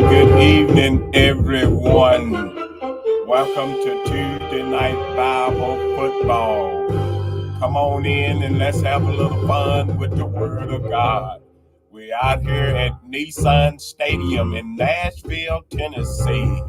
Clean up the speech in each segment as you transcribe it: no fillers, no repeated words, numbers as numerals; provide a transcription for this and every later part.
Good evening, everyone. Welcome to Tuesday Night Bible Football. Come on in and let's have a little fun with the Word of God. We're out here at Nissan Stadium in Nashville, Tennessee,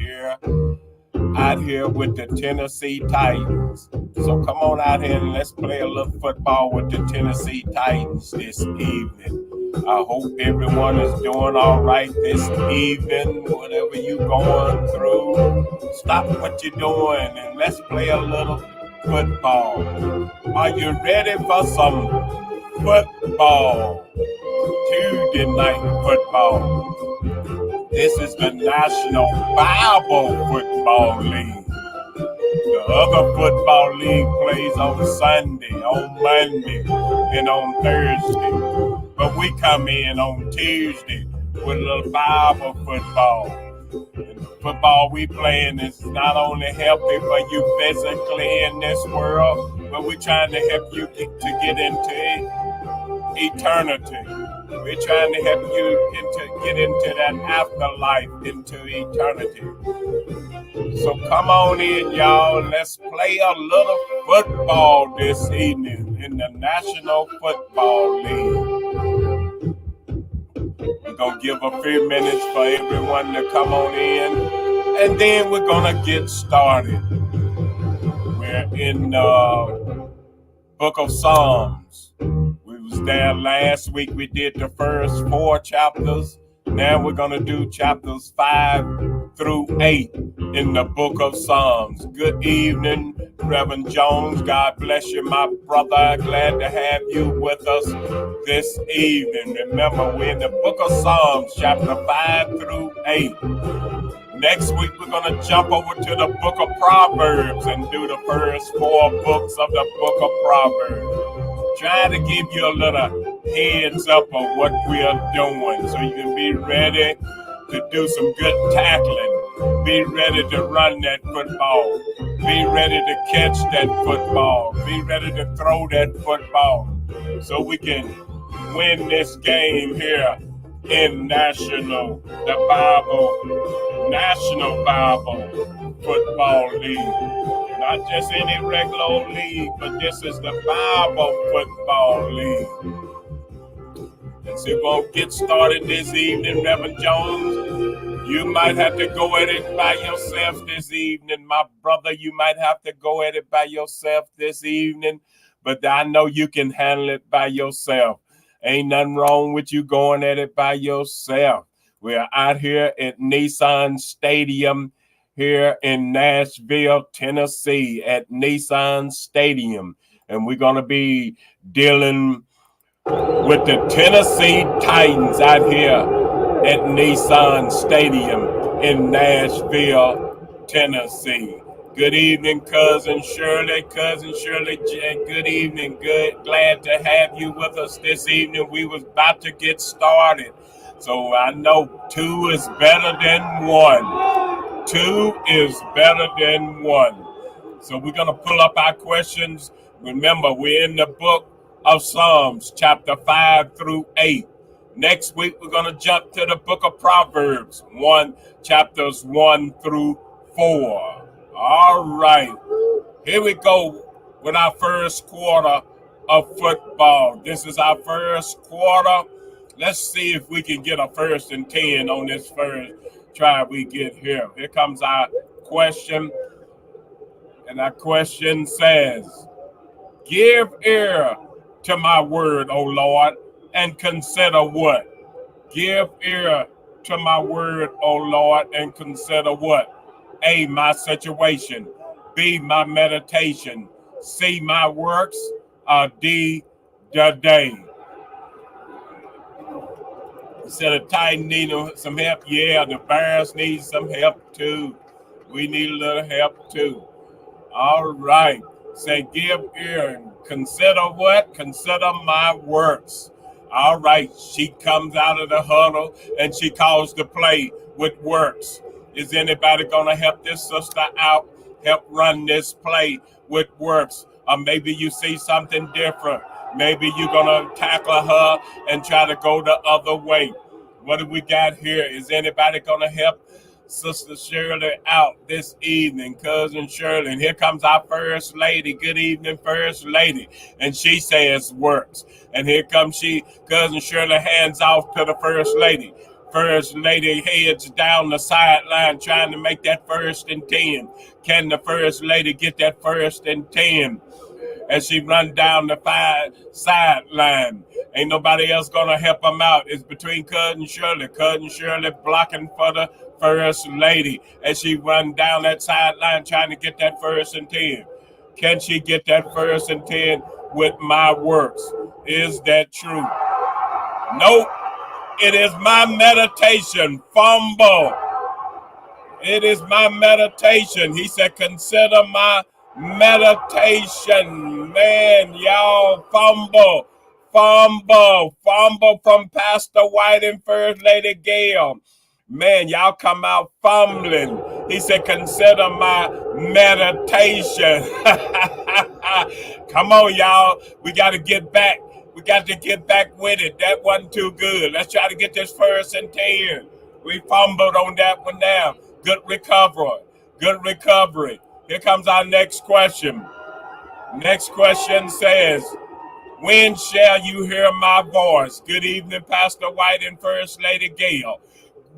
out here with the Tennessee Titans. So come on out here and let's play a little football with the Tennessee Titans this evening. I hope everyone is doing all right this evening, whatever you're going through. Stop what you're doing and let's play a little football. Are you ready for some football? Tuesday night football. This is the National Bible Football League. The other football league plays on Sunday, on Monday, and on Thursday. But we come in on Tuesday with a little Bible football. And the football we playing is not only healthy for you physically in this world, but we're trying to help you get into eternity. We're trying to help you get into that afterlife, into eternity. So come on in, y'all. Let's play a little football this evening in the National Football League. We're going to give a few minutes for everyone to come on in, and then we're going to get started. We're in the book of Psalms. We was there last week. We did the first 4 chapters. Now we're going to do chapters 5 through 8 in the book of Psalms. Good evening, Reverend Jones. God bless you, my brother. Glad to have you with us this evening. Remember, we're in the book of Psalms, chapter 5 through 8. Next week, we're going to jump over to the book of Proverbs and do the first 4 books of the book of Proverbs. Try to give you a little heads up of what we are doing so you can be ready to do some good tackling. Be ready to run that football. Be ready to catch that football. Be ready to throw that football so we can win this game here in National Bible Football League. Not just any regular league, but this is the Bible Football League. And so we're going to get started this evening, Reverend Jones. You might have to go at it by yourself this evening, my brother. You might have to go at it by yourself this evening, but I know you can handle it by yourself. Ain't nothing wrong with you going at it by yourself. We're out here at Nissan Stadium here in Nashville, Tennessee, at Nissan Stadium. And we're going to be dealing with the Tennessee Titans out here at Nissan Stadium in Nashville, Tennessee. Good evening, Cousin Shirley. Cousin Shirley, good evening. Glad to have you with us this evening. We was about to get started. So I know 2 is better than 1. 2 is better than 1. So we're going to pull up our questions. Remember, we're in the book of Psalms, chapter 5 through 8. Next week, we're going to jump to the book of Proverbs, chapters 1 through 4. All right. Here we go with our first quarter of football. This is our first quarter. Let's see if we can get a 1st and 10 on this first try we get here. Here comes our question. And our question says, give ear to my word, O Lord, and consider what? Give ear to my word, O Lord, and consider what? A, my situation. B, my meditation. C, my works. D, the day. Instead of Titan needing some help, yeah, the Bears need some help too. We need a little help too. All right. Say, give ear and consider what? Consider my works. All right. She comes out of the huddle and she calls the play with works. Is anybody going to help this sister out? Help run this play with works. Or maybe you see something different. Maybe you're going to tackle her and try to go the other way. What do we got here? Is anybody going to help Sister Shirley out this evening? Cousin Shirley. And here comes our First Lady. Good evening, First Lady. And she says works. And here comes Cousin Shirley hands off to the First Lady. First Lady heads down the sideline trying to make that 1st and 10. Can the First Lady get that 1st and 10? As she run down the sideline. Ain't nobody else gonna help them out. It's between Cousin Shirley. Cousin Shirley blocking for the First Lady as she run down that sideline trying to get that 1st and 10. Can she get that 1st and 10 with my works? Is that true? Nope. It is my meditation. Fumble. It is my meditation. He said, consider my meditation. Man, y'all, fumble from Pastor White and First Lady Gail. Man, y'all come out fumbling. He said, consider my meditation. Come on, y'all. We got to get back. We got to get back with it. That wasn't too good. Let's try to get this 1st and 10. We fumbled on that one now. Good recovery. Good recovery. Here comes our next question. Next question says, when shall you hear my voice? Good evening, Pastor White and First Lady Gail.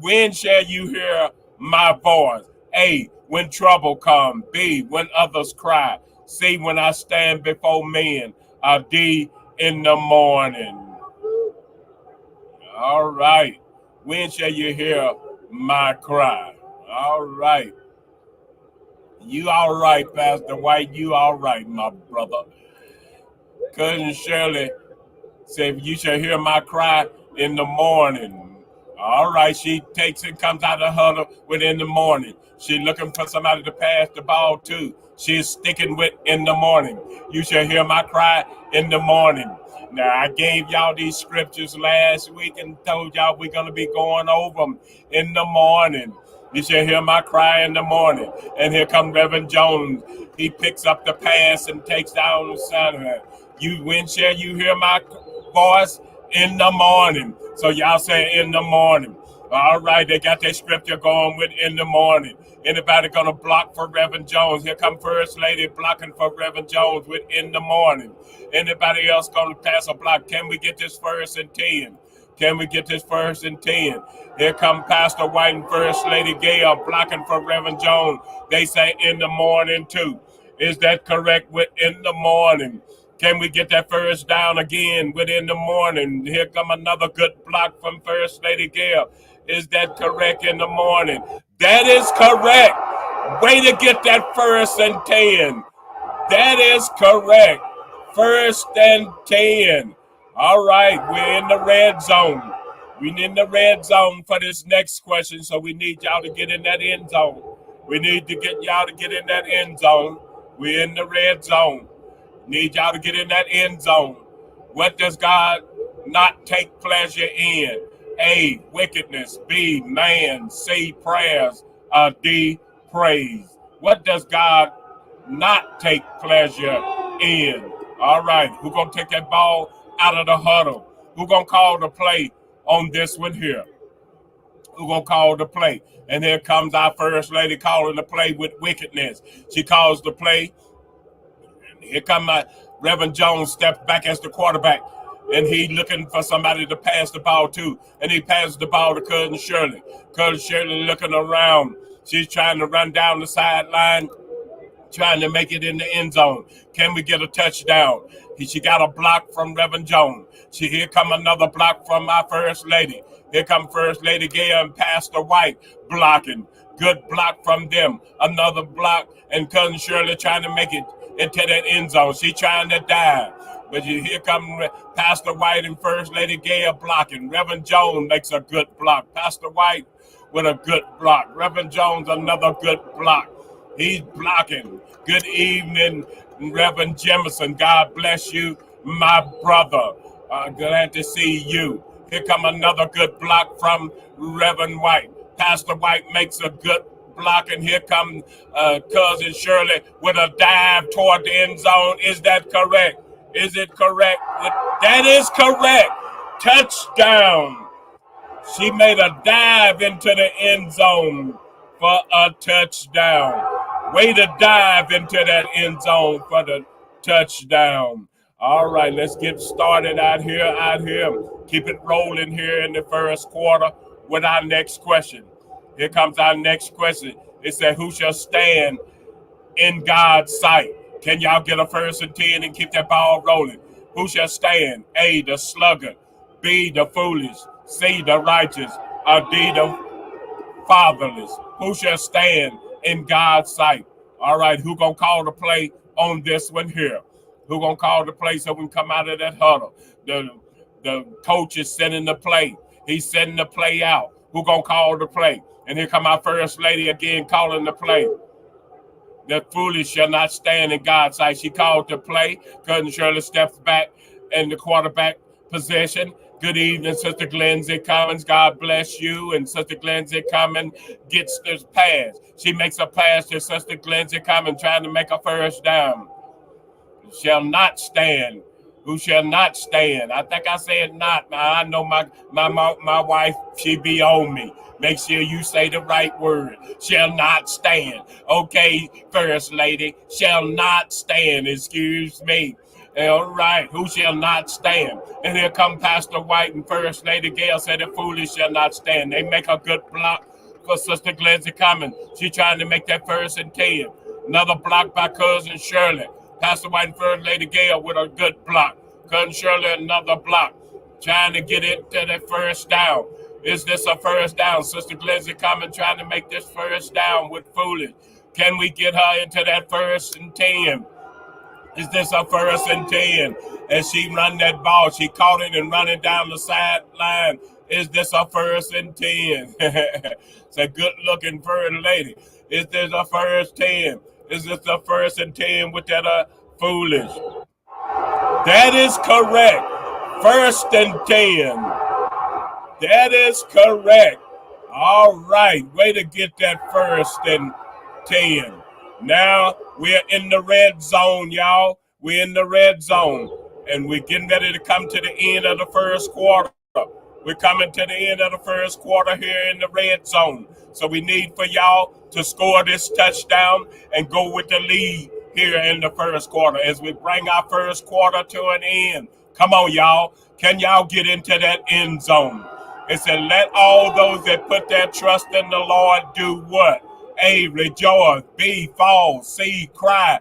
When shall you hear my voice? A, when trouble comes. B, when others cry. C, when I stand before men. D, in the morning. All right. When shall you hear my cry? All right. You all right, Pastor White. You all right, my brother. Cousin Shirley said, you shall hear my cry in the morning. All right. She takes it, comes out of the huddle within the morning. She's looking for somebody to pass the ball to. She's sticking with in the morning. You shall hear my cry in the morning. Now, I gave y'all these scriptures last week and told y'all we're going to be going over them in the morning. You shall hear my cry in the morning. And here comes Reverend Jones. He picks up the pass and takes down the center. When shall you hear my voice? In the morning. So y'all say in the morning. All right, they got their scripture going with in the morning. Anybody gonna block for Reverend Jones? Here come First Lady blocking for Reverend Jones with in the morning. Anybody else gonna pass a block? Can we get this 1st and 10? Can we get this 1st and 10? Here come Pastor White and First Lady Gail blocking for Reverend Jones. They say in the morning too. Is that correct with in the morning? Can we get that 1st down again within the morning? Here come another good block from First Lady Gail. Is that correct in the morning? That is correct. Way to get that 1st and 10. That is correct. 1st and 10. All right, we're in the red zone. We're in the red zone for this next question, so we need y'all to get in that end zone. We need to get y'all to get in that end zone. We're in the red zone. Need y'all to get in that end zone. What does God not take pleasure in? A, wickedness. B, man. C, prayers. D, praise. What does God not take pleasure in? All right, who's going to take that ball out of the huddle? Who's going to call the play on this one here? Who's going to call the play? And here comes our First Lady calling the play with wickedness. She calls the play. Here come my Reverend Jones steps back as the quarterback, and he looking for somebody to pass the ball to, and he passes the ball to Cousin Shirley. Cousin Shirley looking around. She's trying to run down the sideline, trying to make it in the end zone. Can we get a touchdown? She got a block from Reverend Jones. Here come another block from my First Lady. Here come First Lady Gail and Pastor White blocking. Good block from them. Another block, and Cousin Shirley trying to make it into that end zone. She trying to dive. But here come Pastor White and First Lady Gail blocking. Reverend Jones makes a good block. Pastor White with a good block. Reverend Jones, another good block. He's blocking. Good evening, Reverend Jemison. God bless you, my brother. Glad to see you. Here come another good block from Reverend White. Pastor White makes a good block, and here comes Cousin Shirley with a dive toward the end zone. Is that correct? Is it correct? That is correct. Touchdown. She made a dive into the end zone for a touchdown. Way to dive into that end zone for the touchdown. All right, let's get started out here. Keep it rolling here in the first quarter with our next question. Here comes our next question. It said, who shall stand in God's sight? Can y'all get a first and 10 and keep that ball rolling? Who shall stand? A, the sluggard. B, the foolish. C, the righteous. Or D, the fatherless. Who shall stand in God's sight? All right, who gonna call the play on this one here? Who gonna call the play so we can come out of that huddle? The coach is sending the play. He's sending the play out. Who gonna call the play? And here come our first lady again calling the play. The foolish shall not stand in God's sight. She called the play. Cousin Shirley steps back in the quarterback position. Good evening, Sister Glenzie Cummins. God bless you. And Sister Glenzie Cummins gets this pass. She makes a pass to Sister Glenzie Cummins, trying to make a first down. Shall not stand. Who shall not stand? I think I said not. Now I know my wife, she be on me. Make sure you say the right word. Shall not stand. Okay, First Lady. Shall not stand. Excuse me. All right. Who shall not stand? And here come Pastor White and First Lady Gail said the foolish shall not stand. They make a good block for Sister Glenzie Cummins. She trying to make that first and 10. Another block by Cousin Shirley. Pastor White and First Lady Gail with a good block. Cousin Shirley another block. Trying to get it to that first down. Is this a first down? Sister Glenzie Cummins trying to make this first down with foolish. Can we get her into that first and 10? Is this a first and 10? As she run that ball, she caught it and running down the sideline. Is this a first and 10? It's a good looking first lady. Is this a first 10? Is this a first and 10 with that foolish? That is correct. First and 10. That is correct. All right. Way to get that first and 10. Now we're in the red zone, y'all. We're in the red zone. And we're getting ready to come to the end of the first quarter. We're coming to the end of the first quarter here in the red zone. So we need for y'all to score this touchdown and go with the lead here in the first quarter as we bring our first quarter to an end. Come on, y'all. Can y'all get into that end zone? It said, let all those that put their trust in the Lord do what? A, rejoice. B, fall. C, cry.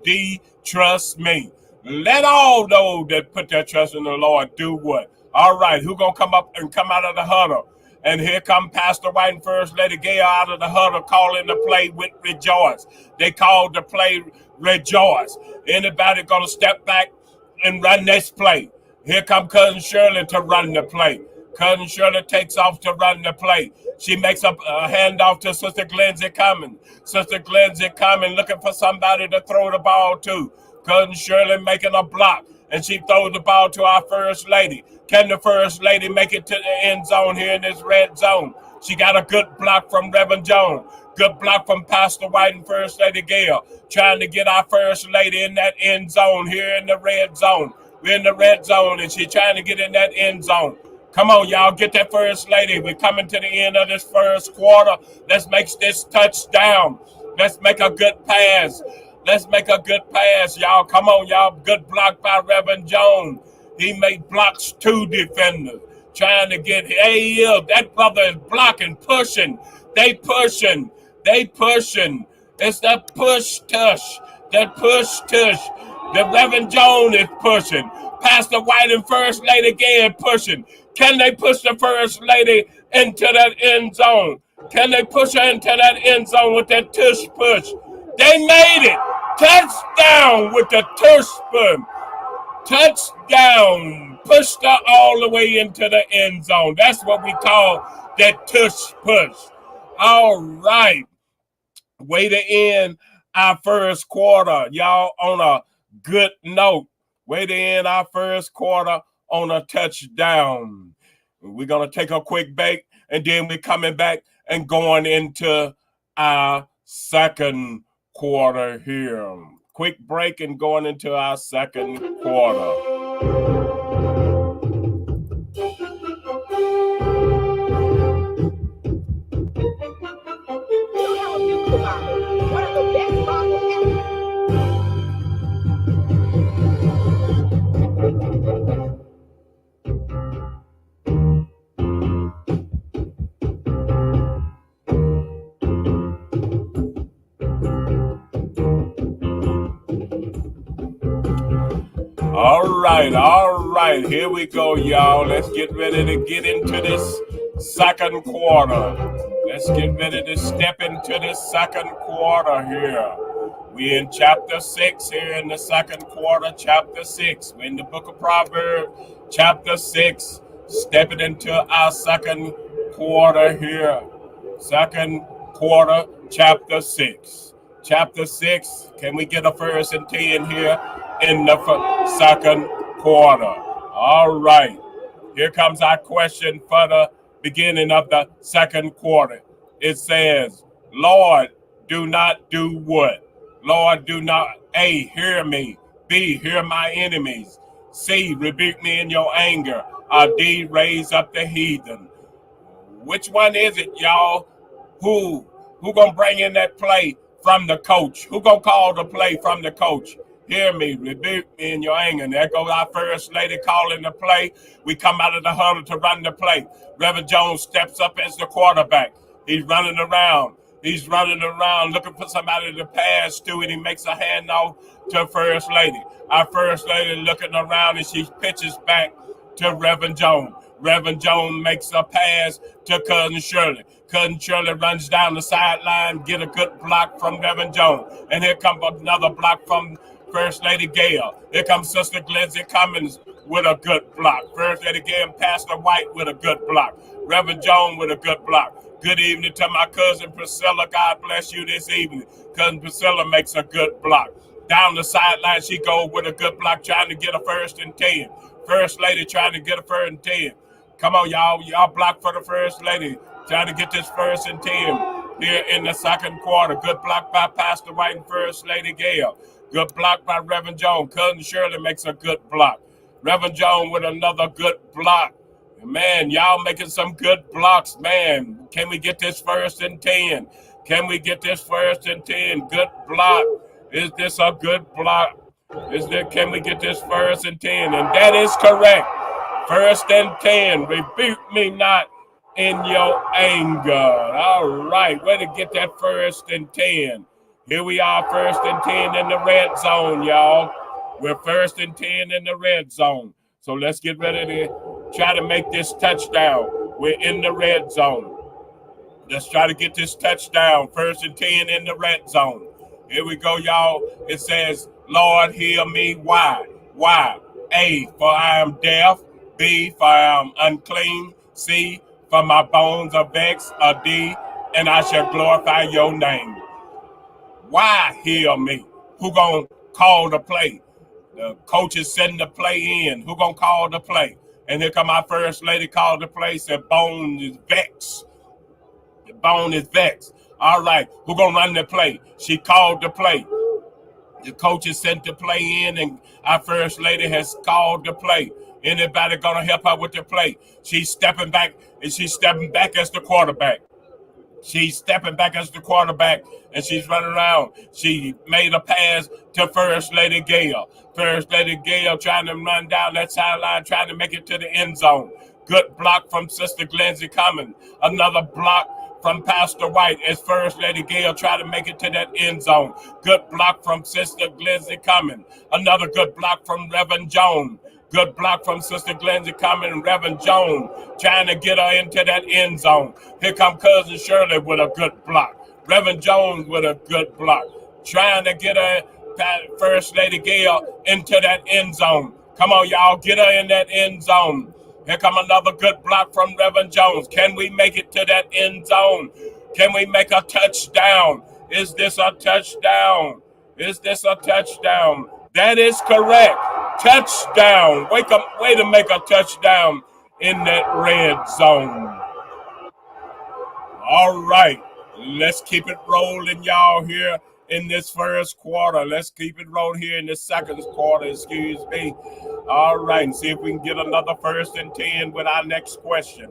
D, trust me. Let all those that put their trust in the Lord do what? All right, who gonna come up and come out of the huddle? And here come Pastor White and First Lady Gail out of the huddle calling the play with rejoice. They called the play rejoice. Anybody gonna step back and run this play? Here come Cousin Shirley to run the play. Cousin Shirley takes off to run the play. She makes a handoff to Sister Glenzie Cummins. Sister Glenzie Cummins looking for somebody to throw the ball to. Cousin Shirley making a block, and she throws the ball to our First Lady. Can the First Lady make it to the end zone here in this red zone? She got a good block from Reverend Jones. Good block from Pastor White and First Lady Gail. Trying to get our First Lady in that end zone here in the red zone. We're in the red zone, and she's trying to get in that end zone. Come on, y'all, get that First Lady. We're coming to the end of this first quarter. Let's make this touchdown. Let's make a good pass. Let's make a good pass, y'all. Come on, y'all. Good block by Reverend Jones. He made blocks 2 defenders. Trying to get, hey, that brother is blocking, pushing. They pushing. It's that push tush. That push tush. The Reverend Jones is pushing. Pastor White and First Lady Gail pushing. Can they push the First Lady into that end zone? Can they push her into that end zone with that tush push? They made it. Touchdown with the tush push. Touchdown. Pushed her all the way into the end zone. That's what we call that tush push. All right. Way to end our first quarter, y'all, on a good note. Way to end our first quarter on a touchdown. We're going to take a quick break, and then we're coming back and going into our second quarter here. quick break and going into our second quarter. All right, here we go, y'all. Let's get ready to get into this second quarter. Let's get ready to step into this second quarter here. We're in chapter 6 here in the second quarter, chapter 6. We're in the book of Proverbs, chapter 6, stepping into our second quarter here. Second quarter, chapter 6. Chapter 6, can we get a verse and 10 here in the second quarter? All right. Here comes our question for the beginning of the second quarter. It says, Lord, do not do what? Lord, do not, A, hear me. B, hear my enemies. C, rebuke me in your anger. Or D, raise up the heathen. Which one is it, y'all? Who gonna bring in that play from the coach? Who gonna call the play from the coach? Hear me, rebuke me in your anger. And there goes our first lady calling the play. We come out of the huddle to run the play. Reverend Jones steps up as the quarterback. He's running around looking for somebody to pass to, and he makes a handoff to First Lady. Our First Lady looking around, and she pitches back to Reverend Jones. Reverend Jones makes a pass to Cousin Shirley. Cousin Shirley runs down the sideline, get a good block from Reverend Jones. And here comes another block from First Lady Gale. Here comes Sister Glenzie Cummins with a good block. First Lady Gale and Pastor White with a good block. Reverend Jones with a good block. Good evening to my cousin Priscilla. God bless you this evening. Cousin Priscilla makes a good block. Down the sideline, she goes with a good block, trying to get a 1st and 10. First Lady trying to get a 1st and 10. Come on, y'all. Y'all block for the First Lady. Trying to get this 1st and 10 here in the second quarter. Good block by Pastor White and First Lady Gale. Good block by Reverend Jones. Cousin Shirley makes a good block. Reverend Jones with another good block. Man, y'all making some good blocks, man. Can we get this 1st and 10? Can we get this 1st and 10? Good block. Is this a good block? Can we get this 1st and 10? And that is correct. 1st and 10. Rebuke me not in your anger. All right. Way to get that 1st and 10. Here we are, 1st and 10 in the red zone, y'all. We're 1st and 10 in the red zone. So let's get ready to try to make this touchdown. We're in the red zone. Let's try to get this touchdown. 1st and 10 in the red zone. Here we go, y'all. It says, Lord, hear me. Why? Why? A, for I am deaf. B, for I am unclean. C, for my bones are vexed. Or D, and I shall glorify your name. Why hear me? Who gonna call the play? The coach is setting the play in. Who gonna call the play? And here come our First Lady called the play, said bone is vexed. The bone is vexed. All right, who gonna run the play? She called the play. The coach has sent the play in, and our First Lady has called the play. Anybody gonna help her with the play? She's stepping back, and she's stepping back as the quarterback. She's stepping back as the quarterback, and she's running around. She made a pass to First Lady Gale. First Lady Gale trying to run down that sideline, trying to make it to the end zone. Good block from Sister Glenzie Cummins. Another block from Pastor White as First Lady Gale tried to make it to that end zone. Good block from Sister Glenzie Cummins. Another good block from Reverend Jones. Good block from Sister Glenzie Cummins and Reverend Jones trying to get her into that end zone. Here come Cousin Shirley with a good block. Reverend Jones with a good block. Trying to get her, First Lady Gale, into that end zone. Come on, y'all, get her in that end zone. Here come another good block from Reverend Jones. Can we make it to that end zone? Can we make a touchdown? Is this a touchdown? Is this a touchdown? That is correct. Touchdown. Way to make a touchdown in that red zone. All right. Let's keep it rolling, y'all, here in this first quarter. Let's keep it rolling here in the second quarter, excuse me. All right, and see if we can get another 1st and 10 with our next question.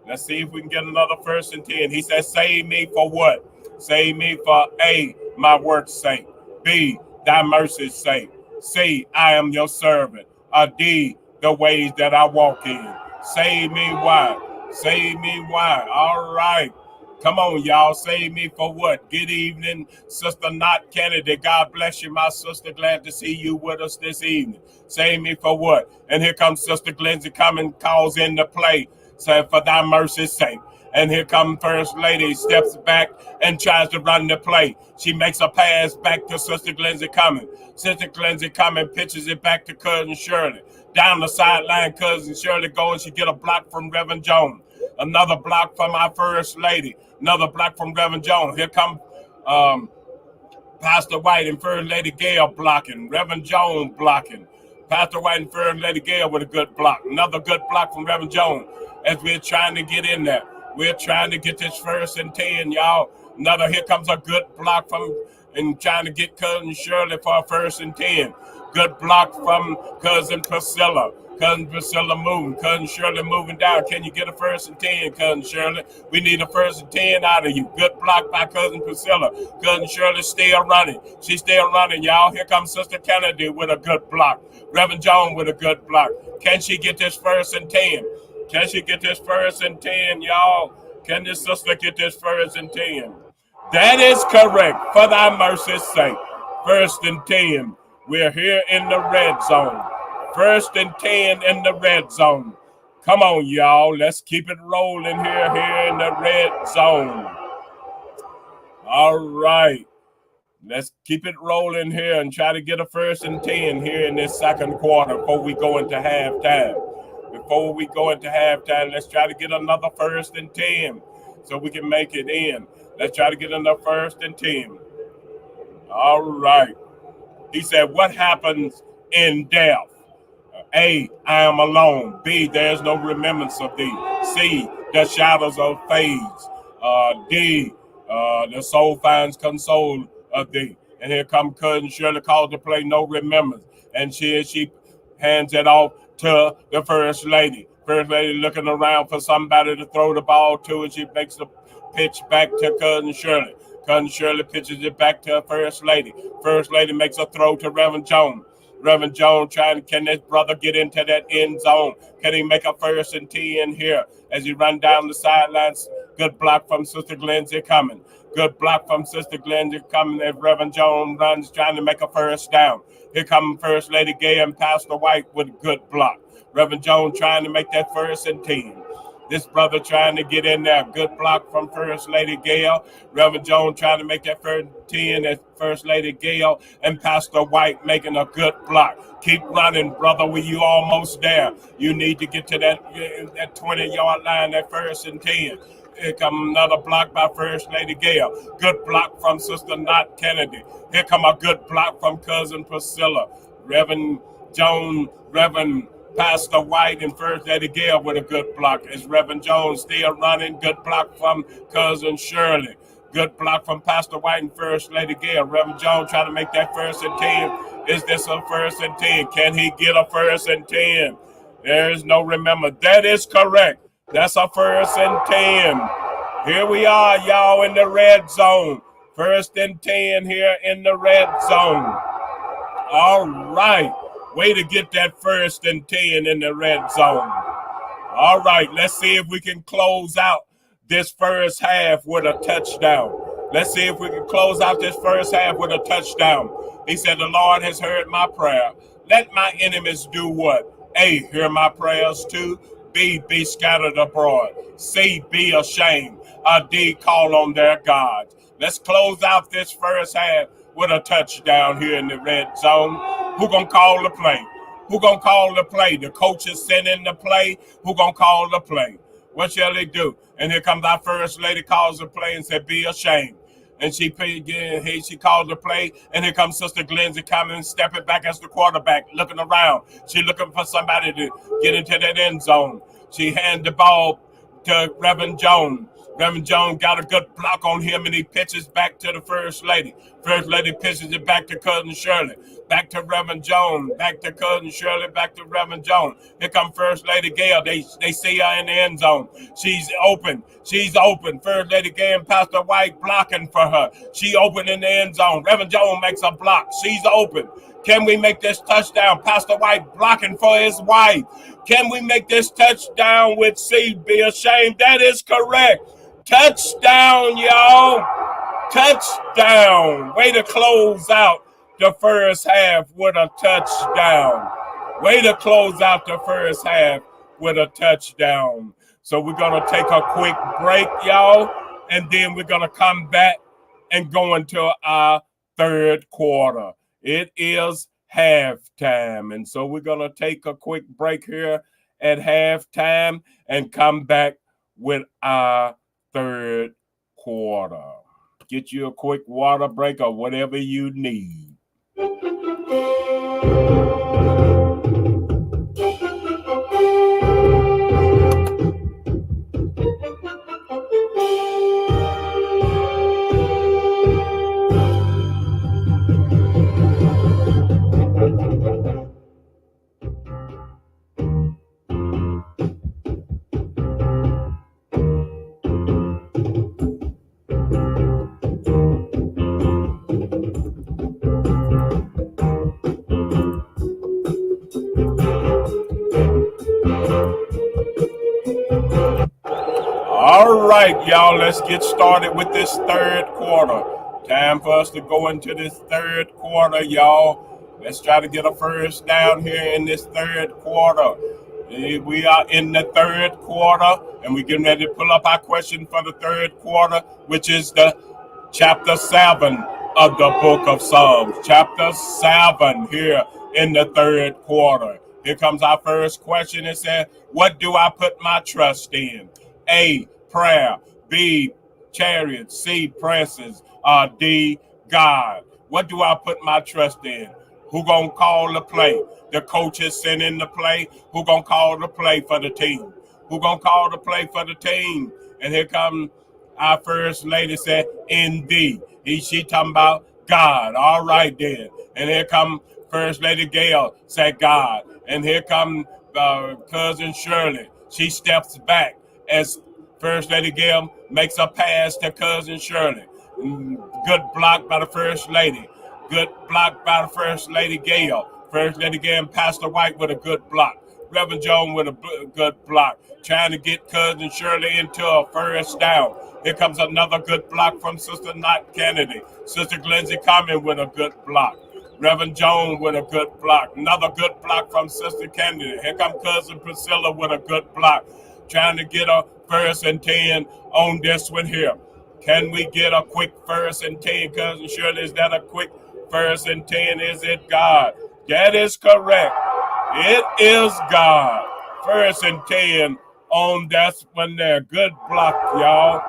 Let's see if we can get another 1st and 10. He says, save me for what? Save me for A, my work's sake. B, thy mercy's sake. C, I am your servant. Or D, the ways that I walk in. Save me why? Save me why? All right. Come on, y'all. Save me for what? Good evening, Sister Not Kennedy. God bless you, my sister. Glad to see you with us this evening. Save me for what? And here comes Sister Glenzie coming, calls in to play. Say, for thy mercy's sake. And here comes First Lady, steps back and tries to run the play. She makes a pass back to Sister Glenzie Cumming. Sister Glenzie Cumming pitches it back to Cousin Shirley. Down the sideline, Cousin Shirley goes. She get a block from Reverend Jones. Another block from our First Lady. Another block from Reverend Jones. Here come Pastor White and First Lady Gail blocking. Reverend Jones blocking. Pastor White and First Lady Gail with a good block. Another good block from Reverend Jones as we're trying to get in there. We're trying to get this 1st and 10, y'all. Another, here comes a good block from, and trying to get Cousin Shirley for a 1st and 10. Good block from Cousin Priscilla. Cousin Priscilla moving. Cousin Shirley moving down. Can you get a 1st and 10, Cousin Shirley? We need a 1st and 10 out of you. Good block by Cousin Priscilla. Cousin Shirley still running. She's still running, y'all. Here comes Sister Kennedy with a good block. Reverend Jones with a good block. Can she get this 1st and 10? Can she get this 1st and 10, y'all? Can this sister get this 1st and 10? That is correct. For thy mercy's sake. 1st and 10. We're here in the red zone. 1st and 10 in the red zone. Come on, y'all. Let's keep it rolling here in the red zone. All right. Let's keep it rolling here and try to get a 1st and 10 here in this second quarter before we go into halftime. Before we go into halftime, let's try to get another 1st and 10 so we can make it in. Let's try to get another 1st and 10. All right. He said, what happens in death? A, I am alone. B, there's no remembrance of thee. C, the shadows of fades. D, the soul finds console of thee. And here come Cousin Shirley called to play no remembrance. And she hands it off to the First Lady. First Lady looking around for somebody to throw the ball to, and she makes the pitch back to Cousin Shirley. Cousin Shirley pitches it back to First Lady. First Lady makes a throw to Reverend Jones. Reverend Jones can this brother get into that end zone? Can he make a 1st and 10 here as he run down the sidelines? Good block from Sister Glenzie Cumming. Good block from Sister Glenzie Cumming as Reverend Jones runs trying to make a 1st down. Here comes First Lady Gay and Pastor White with a good block. Reverend Jones trying to make that 1st and 10. This brother trying to get in there. Good block from First Lady Gail. Reverend Jones trying to make that 1st and 10 as First Lady Gail and Pastor White making a good block. Keep running, brother. You almost there. You need to get to that 20-yard line, that 1st and 10. Here come another block by First Lady Gail. Good block from Sister Not Kennedy. Here come a good block from Cousin Priscilla. Reverend Jones, Reverend Pastor White and First Lady Gail with a good block. Is Reverend Jones still running? Good block from Cousin Shirley. Good block from Pastor White and First Lady Gail. Reverend Jones trying to make that 1st and 10. Is this a 1st and 10? Can he get a 1st and 10? There is no remember. That is correct. That's a 1st and 10. Here we are, y'all, in the red zone. 1st and 10 here in the red zone. All right. Way to get that 1st and 10 in the red zone. All right, let's see if we can close out this first half with a touchdown. Let's see if we can close out this first half with a touchdown. He said, the Lord has heard my prayer. Let my enemies do what? A, hear my prayers too. B, be scattered abroad. C, be ashamed. D, call on their gods. Let's close out this first half with a touchdown here in the red zone. Who gonna call the play? Who gonna call the play? The coach is sending the play. Who gonna call the play? What shall they do? And here comes our First Lady, calls the play and said, be ashamed. And she called the play, and here comes Sister Glenzie coming, stepping back as the quarterback, looking around. She looking for somebody to get into that end zone. She handed the ball to Reverend Jones. Reverend Jones got a good block on him, and he pitches back to the First Lady. First Lady pitches it back to Cousin Shirley. Back to Reverend Jones. Back to Cousin Shirley. Back to Reverend Jones. Here come First Lady Gail. They see her in the end zone. She's open. She's open. First Lady Gail and Pastor White blocking for her. She open in the end zone. Reverend Jones makes a block. She's open. Can we make this touchdown? Pastor White blocking for his wife. Can we make this touchdown with seed be ashamed? That is correct. Touchdown, y'all. Touchdown. Way to close out the first half with a touchdown. Way to close out the first half with a touchdown. So we're going to take a quick break, y'all, and then we're going to come back and go into our third quarter. It is halftime, and so we're going to take a quick break here at halftime and come back with our third quarter. Get you a quick water break or whatever you need. All right, y'all, let's get started with this third quarter. Time for us to go into this third quarter, y'all. Let's try to get a first down here in this third quarter. We are in the third quarter, and we're getting ready to pull up our question for the third quarter, which is the chapter 7 of the book of Psalms. Chapter 7 here in the third quarter. Here comes our first question. It says, what do I put my trust in? A, prayer. B, chariots. C, princes. D, God. What do I put my trust in? Who gonna call the play? The coaches sent in the play. Who gonna call the play for the team? Who gonna call the play for the team? And here come our first lady said, in D. She talking about God. All right then. And here come First Lady Gail said God. And here come Cousin Shirley. She steps back as First Lady Gail makes a pass to Cousin Shirley. Good block by the First Lady. Good block by the First Lady Gail. First Lady Gail and Pastor White with a good block. Reverend Jones with a good block. Trying to get Cousin Shirley into a first down. Here comes another good block from Sister Knott Kennedy. Sister Glenzie Common with a good block. Reverend Jones with a good block. Another good block from Sister Kennedy. Here comes Cousin Priscilla with a good block. Trying to get a 1st and 10 on this one here. Can we get a quick 1st and 10, Cousin Shirley? Is that a quick 1st and 10? Is it God? That is correct. It is God. 1st and 10 on that one there. Good block, y'all.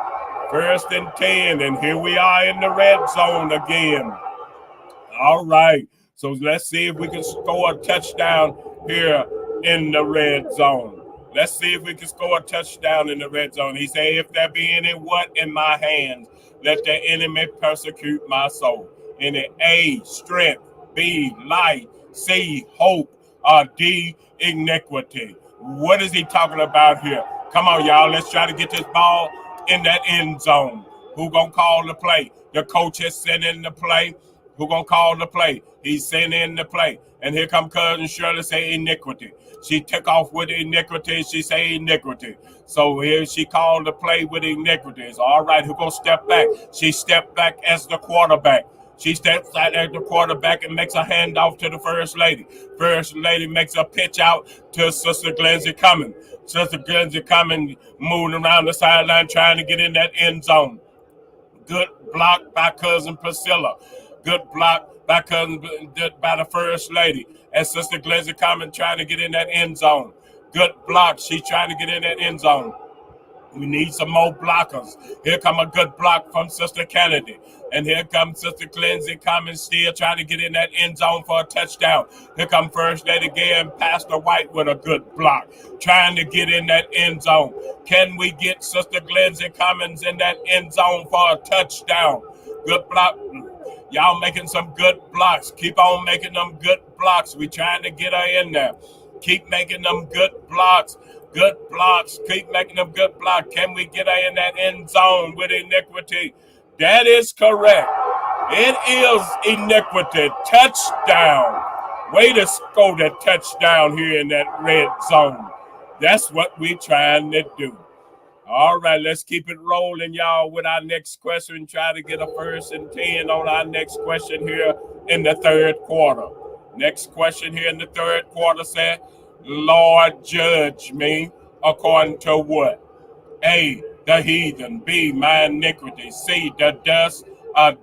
1st and 10, and here we are in the red zone again. All right, so let's see if we can score a touchdown here in the red zone. Let's see if we can score a touchdown in the red zone. He said, if there be any what in my hands, let the enemy persecute my soul. Any A, strength, B, light, C, hope, or D, iniquity. What is he talking about here? Come on, y'all. Let's try to get this ball in that end zone. Who gonna call the play? The coach has sent in the play. Who gonna call the play? He's sent in the play. And here come Cousin Shirley say iniquity. She took off with iniquity. She say iniquity. So here she called the play with iniquities. All right, who gonna step back? She stepped back as the quarterback. She steps out as the quarterback and makes a handoff to the First Lady. First Lady makes a pitch out to Sister Glenzie Cummins. Sister Glenzie Cummins moving around the sideline trying to get in that end zone. Good block by Cousin Priscilla. Good block by the First Lady. And Sister Glenzie Cummins trying to get in that end zone. Good block. She's trying to get in that end zone. We need some more blockers. Here come a good block from Sister Kennedy. And here comes Sister Lindsay coming still trying to get in that end zone for a touchdown. Here come First Lady Gay and Pastor White with a good block, trying to get in that end zone. Can we get Sister Lindsay Cummins in that end zone for a touchdown? Good block. Y'all making some good blocks. Keep on making them good blocks. We trying to get her in there. Keep making them good blocks. Good blocks. Keep making them good blocks. Can we get her in that end zone with iniquity? That is correct. It is iniquity. Touchdown. Way to score that touchdown here in that red zone. That's what we trying to do. All right, let's keep it rolling, y'all, with our next question. Try to get a 1st and 10 on our next question here in the third quarter. Next question here in the third quarter said, Lord, judge me according to what? A, the heathen. B, my iniquity. C, the dust.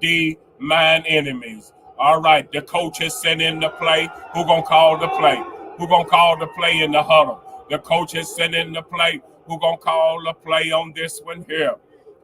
D, mine enemies. All right, the coach is sent in the play. Who gonna call the play? Who gonna call the play in the huddle? The coach is sent in the play. Who gonna call the play on this one here?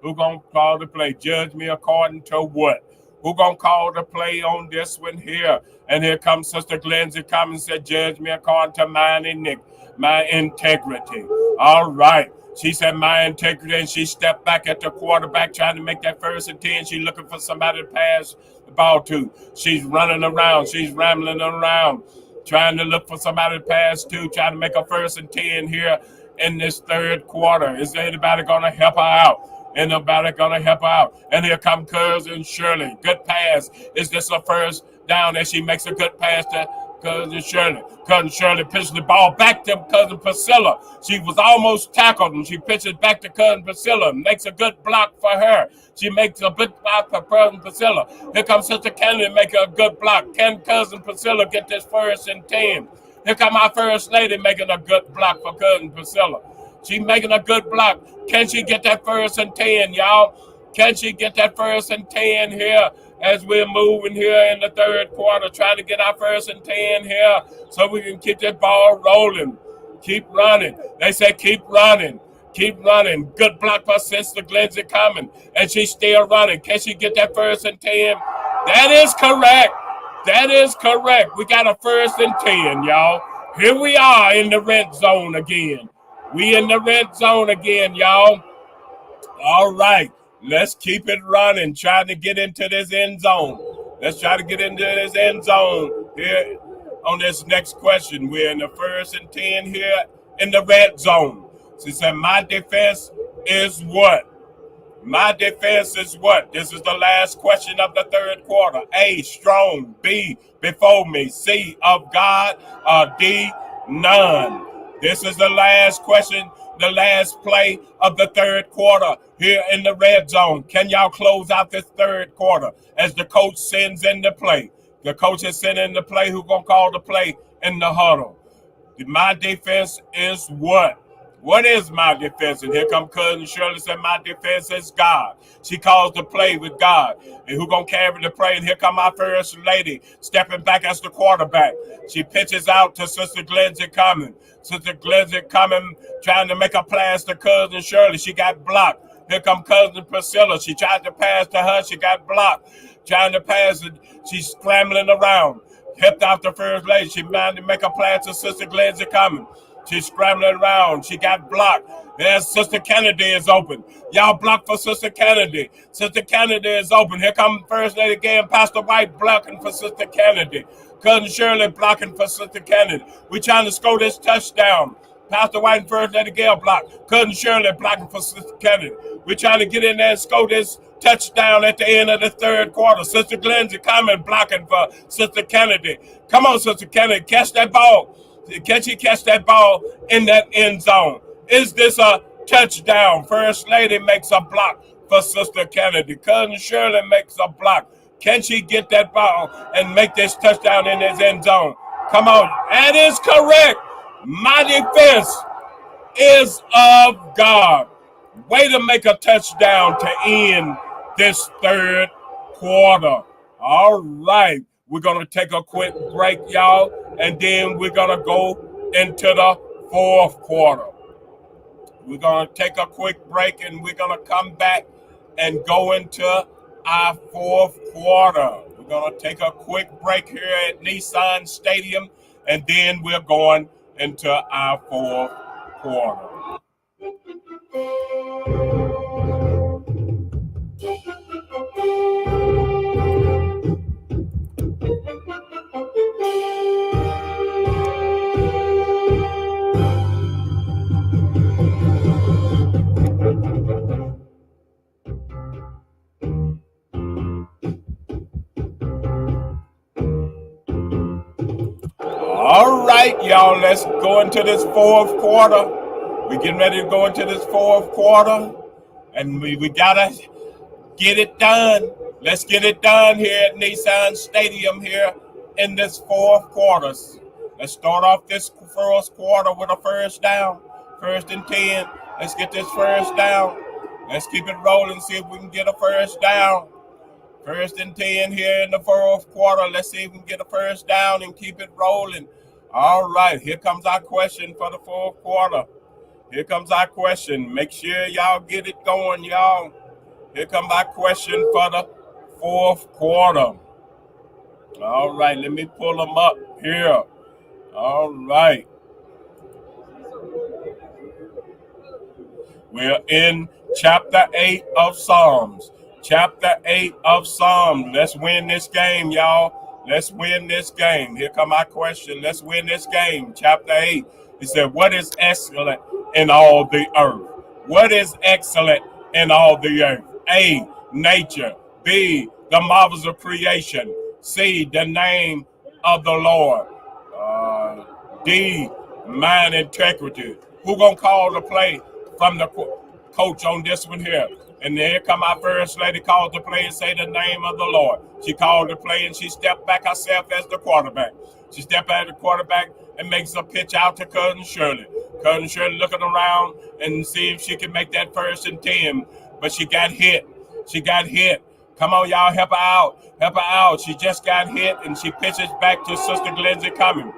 Who gonna call the play? Judge me according to what? Who gonna call the play on this one here? And here comes Sister Lindsay come and said, judge me according to my integrity. All right. She said my integrity, and she stepped back at the quarterback trying to make that 1st and 10. She's looking for somebody to pass the ball to. She's running around. She's rambling around, trying to look for somebody to pass to, trying to make a 1st and 10 here in this third quarter. Is anybody going to help her out? Ain't nobody going to help her out. And here come Cousin Shirley. Good pass. Is this a first down? And she makes a good pass to Cousin Shirley. Cousin Shirley pitches the ball back to Cousin Priscilla. She was almost tackled, and she pitches back to Cousin Priscilla. Makes a good block for her. She makes a good block for Cousin Priscilla. Here comes Sister Kennedy making a good block. Can Cousin Priscilla get this 1st and 10? Here come our First Lady making a good block for Cousin Priscilla. She making a good block. Can she get that 1st and 10, y'all? Can she get that 1st and 10 here as we're moving here in the third quarter, trying to get our 1st and 10 here so we can keep that ball rolling. Keep running. They say keep running. Keep running. Good block for Sister Lindsay coming, and she's still running. Can she get that 1st and 10? That is correct. That is correct. We got a 1st and 10, y'all. Here we are in the red zone again. We in the red zone again, y'all. All right. Let's keep it running. Trying to get into this end zone. Let's try to get into this end zone here on this next question. We're in the 1st and 10 here in the red zone. She said, my defense is what? My defense is what? This is the last question of the third quarter. A, strong. B, before me. C, of God. D, none. This is the last question, the last play of the third quarter here in the red zone. Can y'all close out this third quarter as the coach sends in the play? The coach is sending in the play. Who gonna call the play in the huddle? My defense is what? What is my defense? And here come Cousin Shirley said, my defense is God. She calls the play with God. And who gonna carry the play? And here come my First Lady stepping back as the quarterback. She pitches out to Sister Lindsay coming. Sister Lindsay coming, trying to make a pass to Cousin Shirley. She got blocked. Here come Cousin Priscilla. She tried to pass to her. She got blocked. Trying to pass it. She's scrambling around. Helped out the First Lady. She managed to make a pass to Sister Lindsay coming. She's scrambling around. She got blocked. There's Sister Kennedy is open. Y'all block for Sister Kennedy. Sister Kennedy is open. Here comes First Lady again. Pastor White blocking for Sister Kennedy. Cousin Shirley blocking for Sister Kennedy. We trying to score this touchdown. Pastor White and First Lady Gail block. Cousin Shirley blocking for Sister Kennedy. We trying to get in there and score this touchdown at the end of the third quarter. Sister Lindsay coming blocking for Sister Kennedy. Come on, Sister Kennedy. Catch that ball. Can she catch that ball in that end zone? Is this a touchdown? First Lady makes a block for Sister Kennedy. Cousin Shirley makes a block. Can she get that ball and make this touchdown in this end zone? Come on. That is correct. My defense is of God. Way to make a touchdown to end this third quarter. All right. We're going to take a quick break, y'all, and then we're going to go into the fourth quarter. We're going to take a quick break and we're going to come back and go into our fourth quarter. We're going to take a quick break here at Nissan Stadium, and then we're going into our fourth quarter. All right, y'all, let's go into this fourth quarter. We're getting ready to go into this fourth quarter, and we gotta get it done. Let's get it done here at Nissan Stadium here in this fourth quarter. Let's start off this first quarter with a first down, 1st and 10. Let's get this first down. Let's keep it rolling, see if we can get a first down. 1st and 10 here in the fourth quarter. Let's see if we can get a first down and keep it rolling. All right, here comes our question for the fourth quarter. Here comes our question. Make sure y'all get it going, y'all. Here comes our question for the fourth quarter. All right, let me pull them up here. All right. We're in chapter 8 of Psalms. Chapter 8 of Psalms. Let's win this game, y'all. Let's win this game. Here come my question. Let's win this game. Chapter 8. He said, what is excellent in all the earth? What is excellent in all the earth? A, nature. B, the marvels of creation. C, the name of the Lord. D, mind integrity. Who gonna call the play from the coach on this one here? And here come our first lady, called the play and say the name of the Lord. She called the play and she stepped back herself as the quarterback. She stepped back as the quarterback and makes a pitch out to Cousin Shirley. Cousin Shirley looking around and see if she can make that 1st and 10, but she got hit. She got hit. Come on, y'all, help her out. Help her out. She just got hit, and she pitches back to Sister Glenzie Cummings.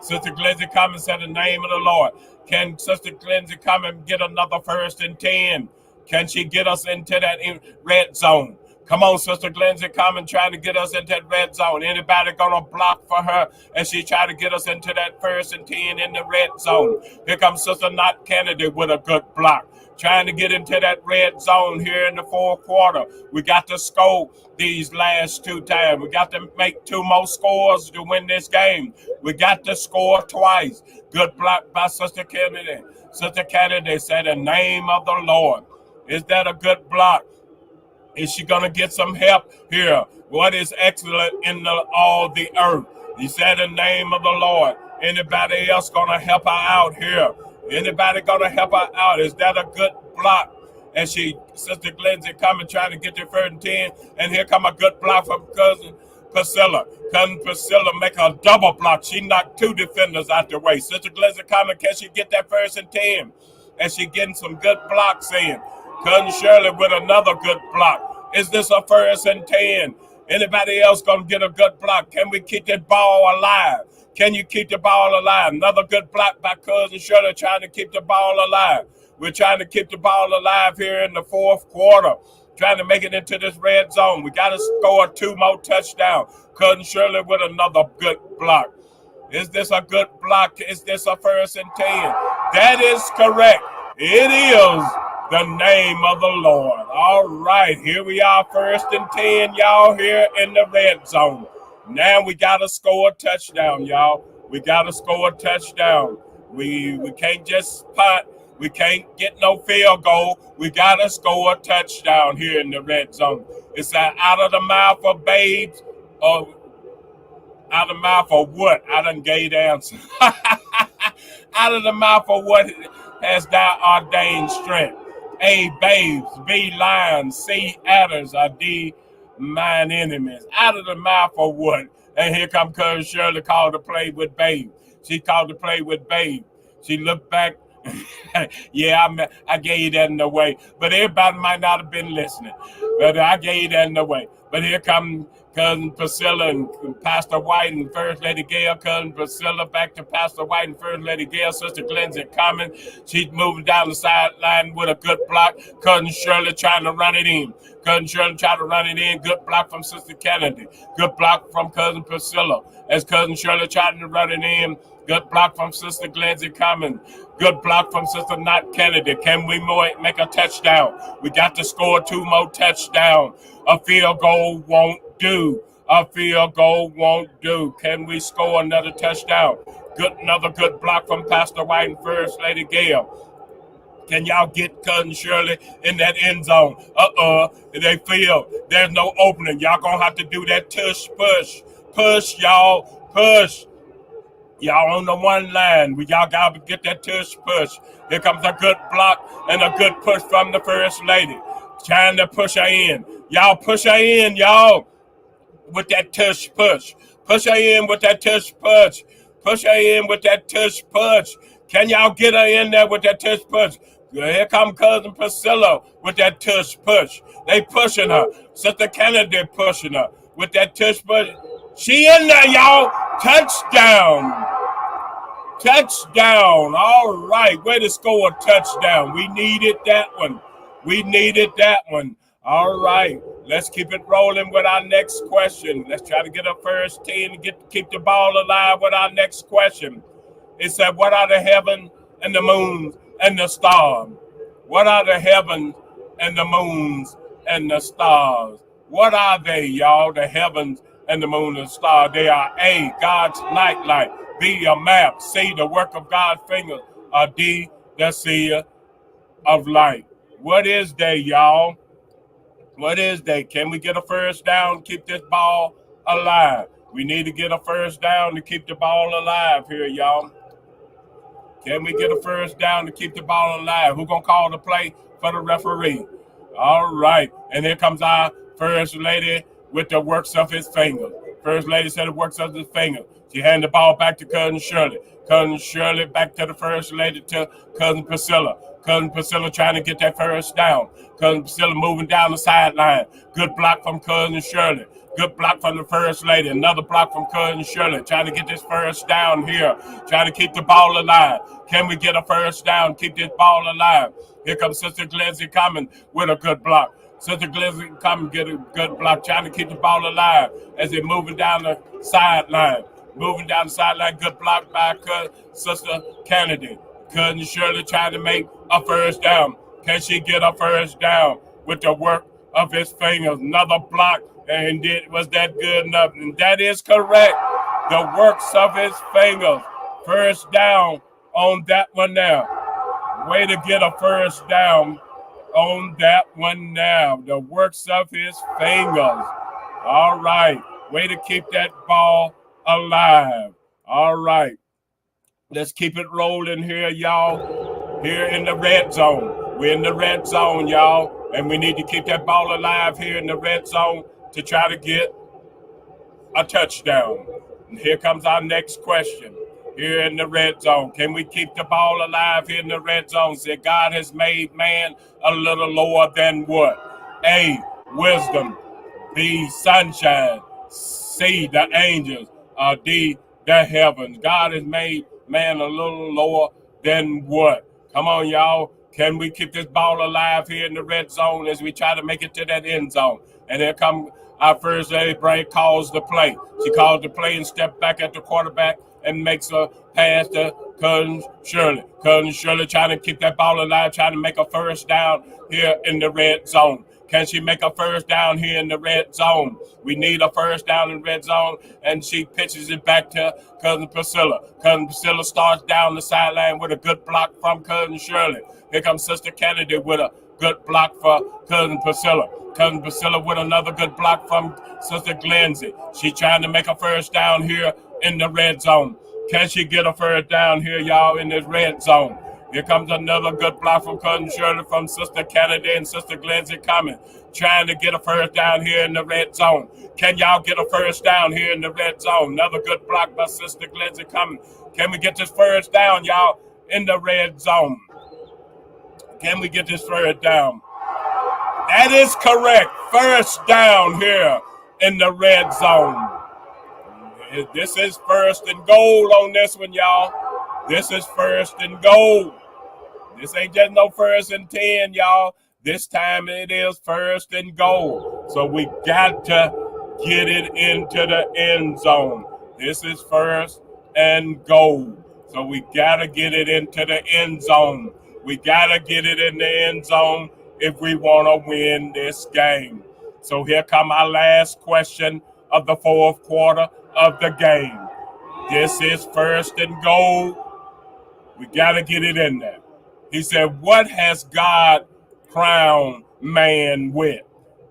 Sister Glenzie Cummings said the name of the Lord. Can Sister Glenzie Cummings get another 1st and 10? Can she get us into that red zone? Come on, Sister Glenzie Cummings, trying to get us into that red zone. Anybody gonna block for her as she try to get us into that 1st and 10 in the red zone? Here comes Sister Knott Kennedy with a good block, trying to get into that red zone here in the fourth quarter. We got to score these last 2 times. We got to make 2 more scores to win this game. We got to score twice. Good block by Sister Kennedy. Sister Kennedy said the name of the Lord. Is that a good block? Is she going to get some help here? What is excellent in all the earth? He said the name of the Lord. Anybody else going to help her out here? Anybody going to help her out? Is that a good block? And Sister Glenzie coming trying to get to 1st and 10. And here come a good block from Cousin Priscilla. Cousin Priscilla make a double block. She knocked 2 defenders out the way. Sister Glenzie coming, can she get that 1st and 10? And she getting some good blocks in. Cousin Shirley with another good block. Is this a 1st and 10? Anybody else gonna get a good block? Can we keep that ball alive? Can you keep the ball alive? Another good block by Cousin Shirley trying to keep the ball alive. We're trying to keep the ball alive here in the fourth quarter, trying to make it into this red zone. We got to score 2 more touchdowns. Cousin Shirley with another good block. Is this a good block? Is this a 1st and 10? That is correct. It is the name of the Lord. All right, here we are, 1st and 10, y'all, here in the red zone. Now we got to score a touchdown, y'all. We got to score a touchdown. We can't just punt. We can't get no field goal. We got to score a touchdown here in the red zone. It's out of the mouth of babes, or out of the mouth of what? I done gave the answer. Out of the mouth of what has thou ordained strength. A, babes. B, lions. C, adders. Or D, mine enemies. Out of the mouth of what? And here come Cousin Shirley called to play with babe. She called to play with babe. She looked back. Yeah, I gave you that in the way. But everybody might not have been listening. But I gave you that in the way. But here come Cousin Priscilla and Pastor White and First Lady Gail. Cousin Priscilla back to Pastor White and First Lady Gail. Sister Glenzie coming. She's moving down the sideline with a good block. Cousin Shirley trying to run it in. Cousin Shirley trying to run it in. Good block from Sister Kennedy. Good block from Cousin Priscilla. As Cousin Shirley trying to run it in. Good block from Sister Glenzie coming. Good block from Sister Not Kennedy. Can we make a touchdown? We got to score 2 more touchdowns. A field goal won't do. A field goal won't do. Can we score another touchdown? Another good block from Pastor White and First Lady Gail. Can y'all get Cousin Shirley in that end zone? They feel there's no opening. Y'all gonna have to do that tush push. Push, y'all. Push. Y'all on the one line. Y'all got to get that tush push. Here comes a good block and a good push from the First Lady. Trying to push her in. Y'all push her in, y'all. With that tush push. Push her in with that tush push. Push her in with that tush push. Can y'all get her in there with that tush push? Here come Cousin Priscilla with that tush push. They pushing her. Sister Kennedy pushing her with that tush push. She in there, y'all. Touchdown. Touchdown. All right. Way to score a touchdown. We needed that one. We needed that one. All right. Let's keep it rolling with our next question. Let's try to get a first 10 and keep the ball alive with our next question. It said, what are the heaven and the moons and the stars? What are the heavens and the moons and the stars? What are they, y'all? The heavens and the moon and the stars. They are A, God's nightlight. B, a map. C, the work of God's fingers. Or D, the seer of light. What is they, y'all? What is they? Can we get a first down, keep this ball alive? We need to get a first down to keep the ball alive here, y'all. Can we get a first down to keep the ball alive? Who's going to call the play for the referee? All right. And here comes our First Lady with the works of his finger. First Lady said the works of his finger. She handed the ball back to Cousin Shirley. Cousin Shirley back to the First Lady to Cousin Priscilla. Cousin Priscilla trying to get that first down. Cousin Priscilla moving down the sideline. Good block from Cousin Shirley. Good block from the First Lady. Another block from Cousin Shirley. Trying to get this first down here. Trying to keep the ball alive. Can we get a first down? Keep this ball alive. Here comes Sister Glenzie coming with a good block. Sister Glenzie coming, get a good block. Trying to keep the ball alive as they're moving down the sideline. Moving down the sideline. Good block by Sister Kennedy. Cousin Shirley trying to make a first down. Can she get a first down with the work of his fingers? Another block. And was that good enough? And that is correct. The works of his fingers. First down on that one now. Way to get a first down on that one now. The works of his fingers. All right. Way to keep that ball alive. All right. Let's keep it rolling here, y'all. Here in the red zone. We're in the red zone, y'all. And we need to keep that ball alive here in the red zone to try to get a touchdown. And here comes our next question. Here in the red zone. Can we keep the ball alive here in the red zone? Say God has made man a little lower than what? A, wisdom. B, sunshine. C, the angels. D, the heavens. God has made man a little lower than what? Come on, y'all. Can we keep this ball alive here in the red zone as we try to make it to that end zone? And here come our First Lady Bray calls the play. She calls the play and steps back at the quarterback and makes a pass to Cousin Shirley. Cousin Shirley trying to keep that ball alive, trying to make a first down here in the red zone. Can she make a first down here in the red zone? We need a first down in the red zone, and she pitches it back to Cousin Priscilla. Cousin Priscilla starts down the sideline with a good block from Cousin Shirley. Here comes Sister Kennedy with a good block for Cousin Priscilla. Cousin Priscilla with another good block from Sister Glenzie. She's trying to make a first down here in the red zone. Can she get a first down here, y'all, in this red zone? Here comes another good block from Cousin Shirley from Sister Kennedy and Sister Glenzie coming. Trying to get a first down here in the red zone. Can y'all get a first down here in the red zone? Another good block by Sister Glenzie coming. Can we get this first down, y'all, in the red zone? Can we get this first down? That is correct. First down here in the red zone. This is first and goal on this one, y'all. This is first and goal. This ain't just no first and 10, y'all. This time it is first and goal. So we got to get it into the end zone. This is first and goal. So we got to get it into the end zone. We got to get it in the end zone if we want to win this game. So here come our last question of the fourth quarter of the game. This is first and goal. We got to get it in there. He said, what has God crowned man with?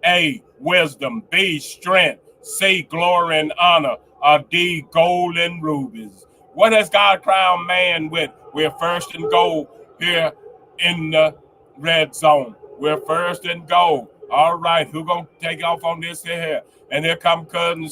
A, wisdom. B, strength. C, glory and honor. Or D, gold and rubies. What has God crowned man with? We're first and goal here in the red zone. We're first and goal. All right, who gonna take off on this here? And here come Cousin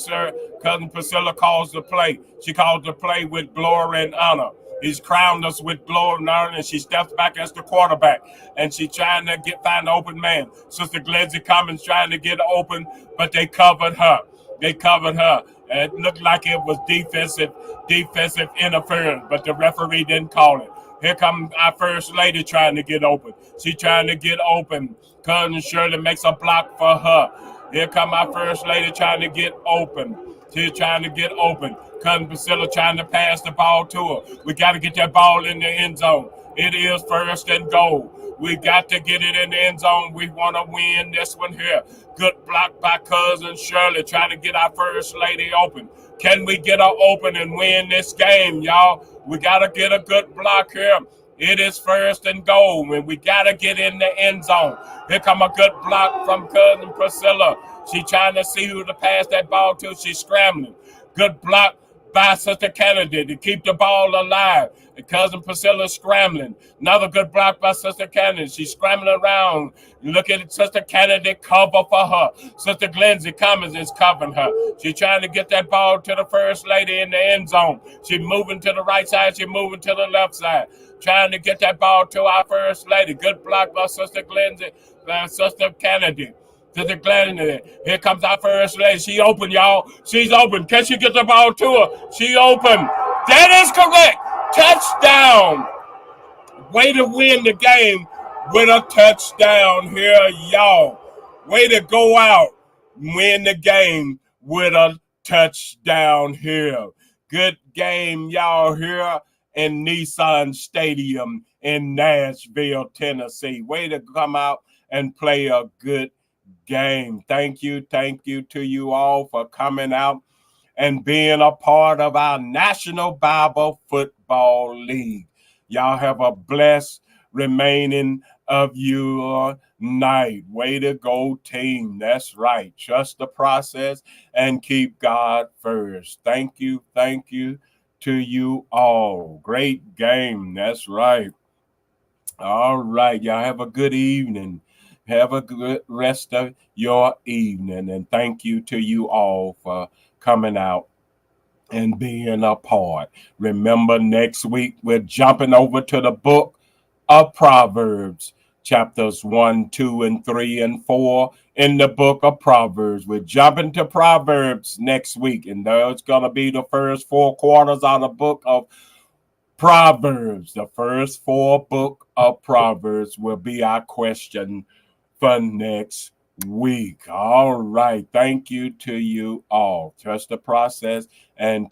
Priscilla calls the play. She calls the play with glory and honor. He's crowned us with glory and honor, and she steps back as the quarterback, and she's trying to find an open man. Sister Glenzie Cummins trying to get open, but they covered her. They covered her. And it looked like it was defensive interference, but the referee didn't call it. Here comes our first lady trying to get open. She's trying to get open. Cousin Shirley makes a block for her. Here come our first lady trying to get open. She's trying to get open. Cousin Priscilla trying to pass the ball to her. We got to get that ball in the end zone. It is first and goal. We got to get it in the end zone. We want to win this one here. Good block by Cousin Shirley trying to get our first lady open. Can we get her open and win this game, y'all? We got to get a good block here. It is first and goal, and we got to get in the end zone. Here come a good block from Cousin Priscilla. She trying to see who to pass that ball to. She's scrambling. Good block by Sister Kennedy to keep the ball alive. And Cousin Priscilla scrambling. Another good block by Sister Kennedy. She's scrambling around. Look at Sister Kennedy cover for her. Sister Glenzie Cummins is covering her. She's trying to get that ball to the first lady in the end zone. She's moving to the right side. She's moving to the left side. Trying to get that ball to our first lady. Good block by Sister Glenzie, Sister Kennedy. Sister Glenzie. Here comes our first lady. She open, y'all. She's open. Can she get the ball to her? She open. That is correct. Touchdown. Way to win the game with a touchdown here, y'all. Way to go out, win the game with a touchdown here. Good game, y'all, here in Nissan Stadium in Nashville, Tennessee. Way to come out and play a good game. Thank you to you all for coming out and being a part of our National Bible Football League. Y'all have a blessed remaining of your night. Way to go, team. That's right. Trust the process and keep God first. Thank you to you all. Great game. That's right. All right. Y'all have a good evening. Have a good rest of your evening. And thank you to you all for coming out and being a part. Remember, next week we're jumping over to the book of Proverbs, chapters 1, 2, and 3, and 4 in the book of Proverbs. We're jumping to Proverbs next week, and there's going to be the first 4 quarters of the book of Proverbs. The first 4 book of Proverbs will be our question for next week. All right. Thank you to you all. Trust the process and